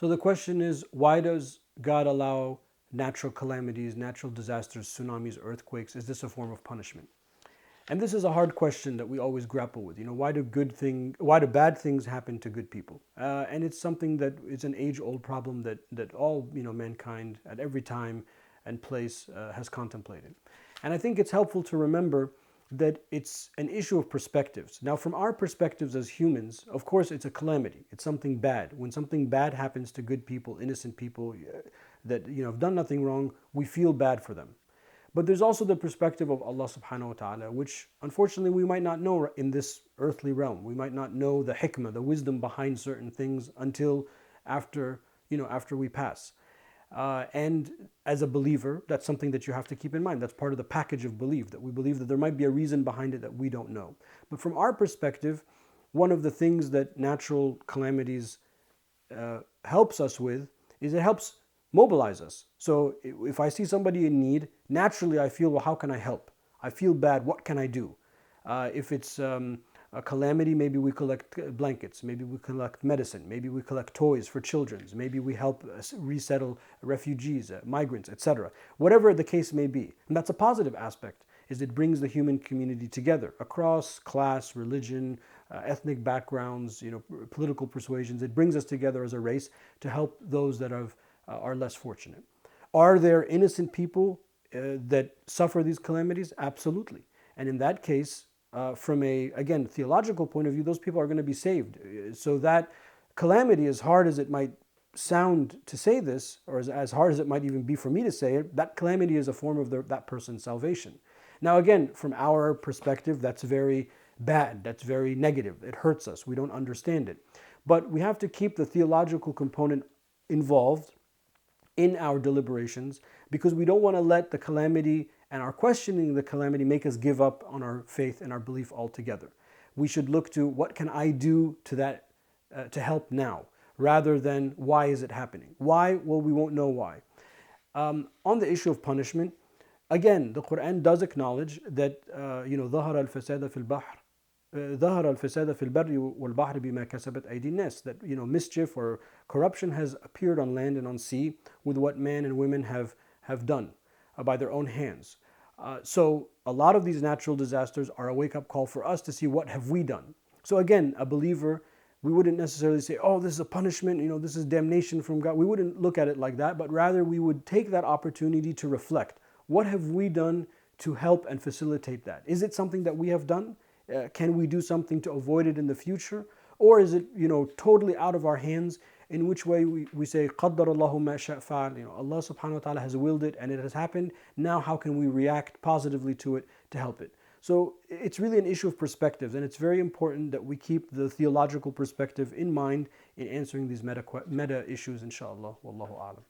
So the question is, why does God allow natural calamities, natural disasters, tsunamis, earthquakes? Is this a form of punishment? And this is a hard question that we always grapple with. Why do bad things happen to good people? And it's something that is an age-old problem that all mankind at every time and place has contemplated. And I think it's helpful to remember that it's an issue of perspectives. Now, from our perspectives as humans, of course, it's a calamity. It's something bad. When something bad happens to good people, innocent people that have done nothing wrong, we feel bad for them. But there's also the perspective of Allah subhanahu wa ta'ala, which unfortunately we might not know in this earthly realm. We might not know the hikmah, the wisdom behind certain things until after we pass. And as a believer, that's something that you have to keep in mind. That's part of the package of belief, that we believe that there might be a reason behind it that we don't know. But from our perspective, one of the things that natural calamities helps us with is it helps mobilize us. So if I see somebody in need, naturally I feel, well, how can I help? I feel bad, what can I do? If it's a calamity, maybe we collect blankets, maybe we collect medicine, maybe we collect toys for children, maybe we help resettle refugees, migrants, etc. Whatever the case may be. And that's a positive aspect, is it brings the human community together across class, religion, ethnic backgrounds, political persuasions. It brings us together as a race to help those that are less fortunate. Are there innocent people that suffer these calamities? Absolutely. And in that case, from a, again, theological point of view, those people are going to be saved. So that calamity, as hard as it might sound to say this, or as hard as it might even be for me to say it, that calamity is a form of that person's salvation. Now again, from our perspective, that's very bad, that's very negative, it hurts us, we don't understand it. But we have to keep the theological component involved in our deliberations, because we don't want to let the calamity and our questioning the calamity make us give up on our faith and our belief altogether. We should look to what can I do to that to help now, rather than why is it happening? Why? Well, we won't know why. On the issue of punishment, again, the Quran does acknowledge that ظهر الفساد في البحر ظهر الفساد في البر والبحر بما كسبت أيدي الناس, that mischief or corruption has appeared on land and on sea with what men and women have done by their own hands. So a lot of these natural disasters are a wake-up call for us to see what have we done. So again, a believer, we wouldn't necessarily say, oh, this is a punishment, this is damnation from God. We wouldn't look at it like that, but rather we would take that opportunity to reflect. What have we done to help and facilitate that? Is it something that we have done? Can we do something to avoid it in the future? Or is it, totally out of our hands? In which way we say, قَدَّرَ اللَّهُ مَا شَاءَ فَعَلَ. Allah subhanahu wa ta'ala has willed it and it has happened. Now how can we react positively to it to help it? So it's really an issue of perspectives, and it's very important that we keep the theological perspective in mind in answering these meta issues, inshallah. Wallahu a'lam.